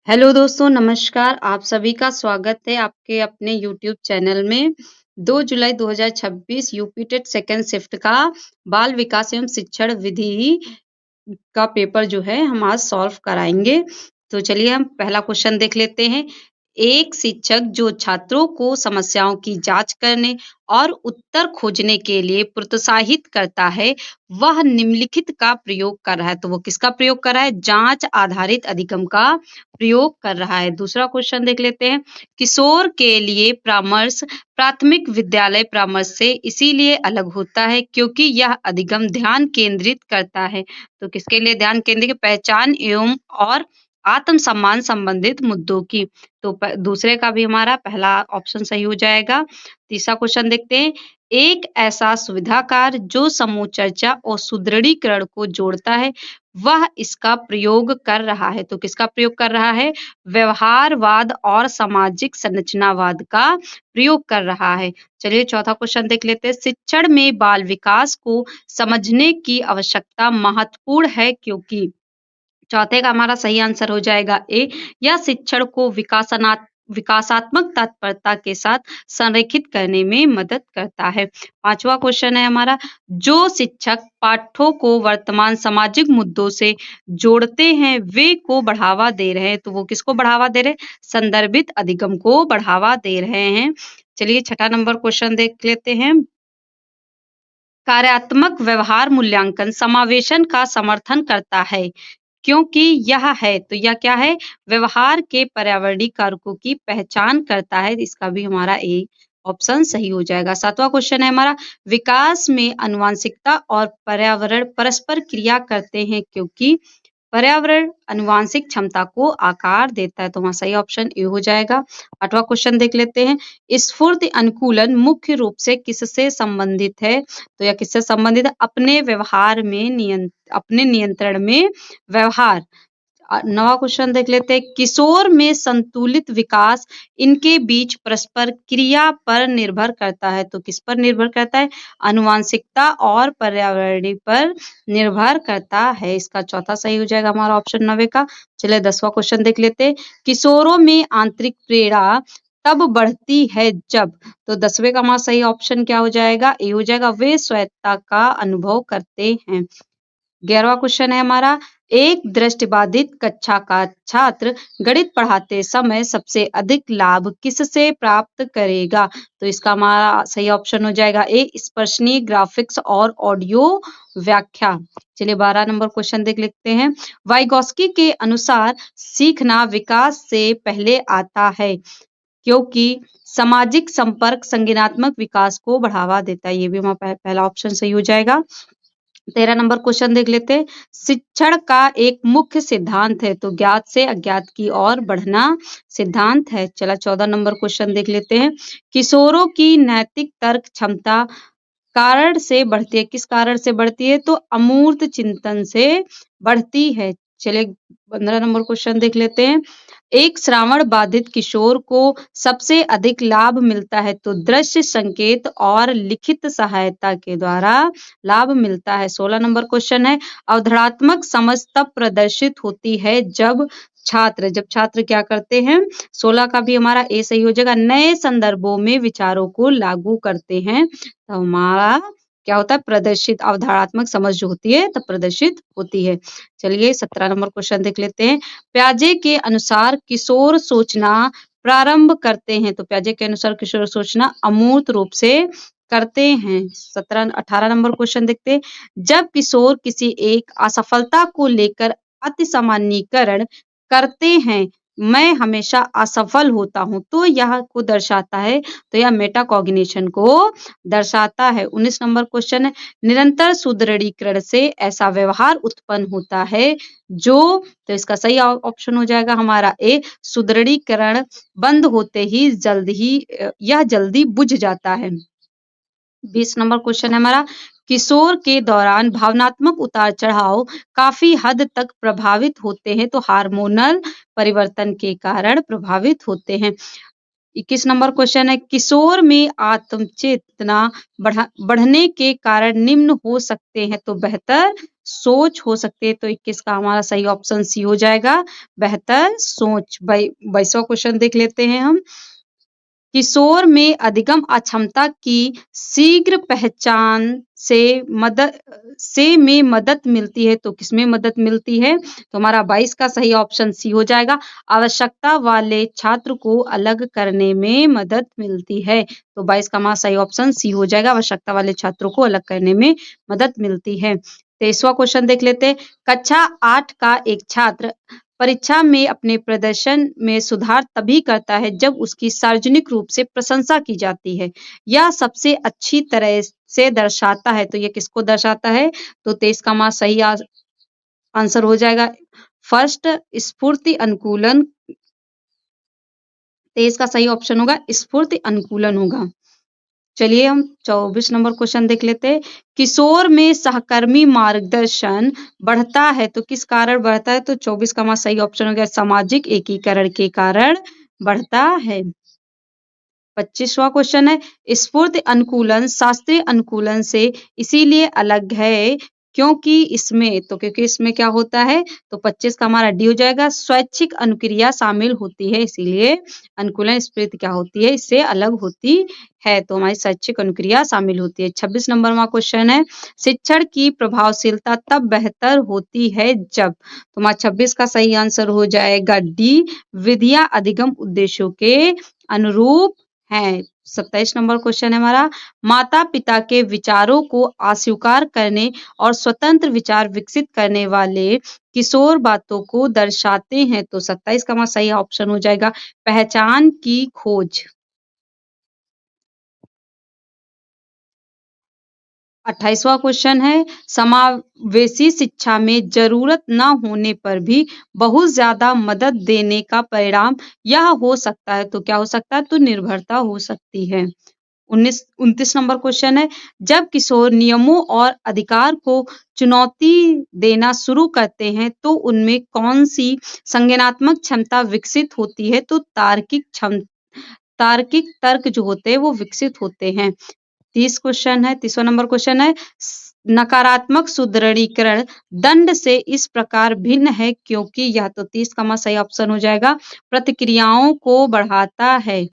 Hello दोस्तों, नमस्कार। आप सभी का स्वागत है आपके अपने यूट्यूब चैनल में। 2 जुलाई 2026 यूपी टेट सेकंड शिफ्ट का बाल विकास एवं शिक्षण विधि का पेपर जो है हम आज सॉल्व कराएँगे। तो चलिए हम पहला क्वेश्चन देख लेते हैं। एक शिक्षक जो छात्रों को समस्याओं की जांच करने और उत्तर खोजने के लिए प्रोत्साहित करता है, वह निम्नलिखित का प्रयोग कर रहा है। तो वो किसका प्रयोग कर रहा है? जांच आधारित अधिगम का प्रयोग कर रहा है। दूसरा क्वेश्चन देख लेते हैं। किशोर के लिए परामर्श प्राथमिक विद्यालय परामर्श से इसीलिए अलग होता है क्योंकि यह अधिगम ध्यान केंद्रित करता है। तो किसके लिए ध्यान केंद्रित? पहचान एवं और आत्म-सम्मान संबंधित मुद्दों की। तो दूसरे का भी हमारा पहला ऑप्शन सही हो जाएगा। तीसरा क्वेश्चन देखते हैं। एक ऐसा सुविधाकार जो समूह चर्चा और सुदृढ़ीकरण को जोड़ता है, वह इसका प्रयोग कर रहा है। तो किसका प्रयोग कर रहा है? व्यवहारवाद और सामाजिक संरचनावाद का प्रयोग कर रहा है। चलिए चौथा क्वेश्चन देख लेते हैं। शिक्षण में बाल विकास को समझने की आवश्यकता महत्वपूर्ण है क्योंकि चौथे का हमारा सही आंसर हो जाएगा ए। यह शिक्षण को विकासात्मक तत्परता के साथ संरेखित करने में मदद करता है। पांचवा क्वेश्चन है हमारा। जो शिक्षक पाठों को वर्तमान सामाजिक मुद्दों से जोड़ते हैं वे को बढ़ावा दे रहे हैं। तो वो किसको बढ़ावा दे रहे हैं? संदर्भित अधिगम को बढ़ावा दे रहे हैं। चलिए छठा नंबर क्वेश्चन देख लेते हैं। कार्यात्मक व्यवहार मूल्यांकन समावेशन का समर्थन करता है क्योंकि यह है। तो यह क्या है? व्यवहार के पर्यावरणीय कारकों की पहचान करता है। इसका भी हमारा ए ऑप्शन सही हो जाएगा। सातवां क्वेश्चन है हमारा। विकास में आनुवंशिकता और पर्यावरण परस्पर क्रिया करते हैं क्योंकि पर्यावरण आनुवंशिक क्षमता को आकार देता है। तो वहाँ सही ऑप्शन ए हो जाएगा। आठवां क्वेश्चन देख लेते हैं। स्फूर्ति अनुकूलन मुख्य रूप से किससे संबंधित है? तो यह किससे संबंधित है? अपने नियंत्रण में व्यवहार। नवा क्वेश्चन देख लेते हैं। किशोर में संतुलित विकास इनके बीच परस्पर क्रिया पर निर्भर करता है। तो किस पर निर्भर करता है? आनुवंशिकता और पर्यावरणीय पर निर्भर करता है। इसका चौथा सही हो जाएगा हमारा ऑप्शन 9 का। चलिए 10वां क्वेश्चन देख लेते हैं। किशोरों में आंतरिक प्रेरणा तब बढ़ती है जब। तो 10वें का हमारा सही ऑप्शन क्या हो जाएगा? ए हो जाएगा। वे स्वायत्तता का अनुभव करते हैं। 11वां क्वेश्चन है हमारा। एक दृष्टिबाधित कक्षा का छात्र गणित पढ़ाते समय सबसे अधिक लाभ किससे प्राप्त करेगा? तो इसका हमारा सही ऑप्शन हो जाएगा ए। स्पर्शनीय ग्राफिक्स और ऑडियो व्याख्या। चलिए 12 नंबर क्वेश्चन देख लेते हैं। वाइगोस्की के अनुसार सीखना विकास से पहले आता है क्योंकि सामाजिक संपर्क संज्ञानात्मक विकास को बढ़ावा देता है। ये भी हमारा पहला ऑप्शन सही हो जाएगा। 13 नंबर क्वेश्चन देख लेते हैं। शिक्षण का एक मुख्य सिद्धांत है। तो ज्ञात से अज्ञात की ओर बढ़ना सिद्धांत है। चला 14 नंबर क्वेश्चन देख लेते हैं। किशोरों की नैतिक तर्क क्षमता कारण से बढ़ती है। किस कारण से बढ़ती है? तो अमूर्त चिंतन से बढ़ती है। चलिए 15 नंबर क्वेश्चन देख लेते हैं। एक श्रावण बाधित किशोर को सबसे अधिक लाभ मिलता है। तो दृश्य संकेत और लिखित सहायता के द्वारा लाभ मिलता है। 16 नंबर क्वेश्चन है। अवधारणात्मक समझ तब प्रदर्शित होती है जब छात्र क्या करते हैं? 16 का भी हमारा ए सही हो जाएगा। नए संदर्भों में विचारों को लागू करते हैं। तो हमारा क्या होता है? प्रदर्शित अवधारणात्मक समझ जो होती है तब प्रदर्शित होती है। चलिए 17 नंबर क्वेश्चन देख लेते हैं। प्याजे के अनुसार किशोर सोचना प्रारंभ करते हैं। तो प्याजे के अनुसार किशोर सोचना अमूर्त रूप से करते हैं। 18 नंबर क्वेश्चन देखते हैं। जब किशोर किसी एक असफलता को लेकर अति सामान्यीकरण करते हैं, मैं हमेशा असफल होता हूँ, तो यह को दर्शाता है। तो यह मेटाकॉग्निशन को दर्शाता है। 19 नंबर क्वेश्चन है। निरंतर सुदृढ़ीकरण से ऐसा व्यवहार उत्पन्न होता है जो। तो इसका सही ऑप्शन हो जाएगा हमारा ए। सुदृढ़ीकरण बंद होते ही यह जल्दी बुझ जाता है। 20 नंबर क्वेश्चन है हमारा। किशोर के दौरान भावनात्मक उतार चढ़ाव काफी हद तक प्रभावित होते हैं। तो हार्मोनल परिवर्तन के कारण प्रभावित होते हैं। 21 नंबर क्वेश्चन है। किशोर में आत्मचेतना बढ़ने के कारण निम्न हो सकते हैं। तो बेहतर सोच हो सकती है, तो 21 का हमारा सही ऑप्शन सी हो जाएगा, बेहतर सोच। 22वां क्वेश्चन देख लेते हैं हम। किशोर में अधिगम अक्षमता की शीघ्र पहचान से में मदद मिलती है, तो किसमें मदद मिलती है? तो हमारा 22 का सही ऑप्शन सी हो जाएगा, आवश्यकता वाले छात्र को अलग करने में मदद मिलती है। तो 22 का हमारा सही ऑप्शन सी हो जाएगा, आवश्यकता वाले छात्रों को अलग करने में मदद मिलती है। 23वां क्वेश्चन देख लेते हैं। कक्षा 8 का एक छात्र परीक्षा में अपने प्रदर्शन में सुधार तभी करता है जब उसकी सार्वजनिक रूप से प्रशंसा की जाती है। यह सबसे अच्छी तरह से दर्शाता है, तो ये किसको दर्शाता है? तो 23 का हमारा सही आंसर हो जाएगा फर्स्ट, स्फूर्ति अनुकूलन। 23 का सही ऑप्शन होगा स्फूर्ति अनुकूलन होगा। चलिए हम 24 नंबर क्वेश्चन देख लेते हैं। किशोर में सहकर्मी मार्गदर्शन बढ़ता है, तो किस कारण बढ़ता है? तो 24 का हमारा सही ऑप्शन हो गया सामाजिक एकीकरण के कारण बढ़ता है। 25वां क्वेश्चन है। स्फूर्ति अनुकूलन शास्त्रीय अनुकूलन से इसीलिए अलग है क्योंकि इसमें क्या होता है? तो 25 का हमारा डी हो जाएगा, स्वैच्छिक अनुक्रिया शामिल होती है, इसीलिए अनुकूलन स्फूर्ति क्या होती है? इससे अलग होती है, तो हमारी स्वैच्छिक अनुक्रिया शामिल होती है। 26 नंबर क्वेश्चन है। शिक्षण की प्रभावशीलता तब बेहतर होती है जब, तो हमारा 26 का सही आंसर हो जाएगा डी, विधियां अधिगम उद्देश्यों के अनुरूप है। 27 नंबर क्वेश्चन है हमारा। माता पिता के विचारों को अस्वीकार करने और स्वतंत्र विचार विकसित करने वाले किशोर बातों को दर्शाते हैं, तो 27 का हमारा सही ऑप्शन हो जाएगा पहचान की खोज। 28वां क्वेश्चन है। समावेशी शिक्षा में जरूरत न होने पर भी बहुत ज्यादा मदद देने का परिणाम यह हो सकता है, तो क्या हो सकता है? तो निर्भरता हो सकती है। 29 नंबर क्वेश्चन है। जब किशोर नियमों और अधिकार को चुनौती देना शुरू करते हैं तो उनमें कौन सी संज्ञानात्मक क्षमता विकसित होती है? तो तार्किक तर्क जो होते हैं वो विकसित होते हैं। 30वां नंबर क्वेश्चन है। नकारात्मक सुदृढ़ीकरण दंड से इस प्रकार भिन्न है क्योंकि यह, तो 30 का हमारा सही ऑप्शन हो जाएगा प्रतिक्रियाओं को बढ़ाता है।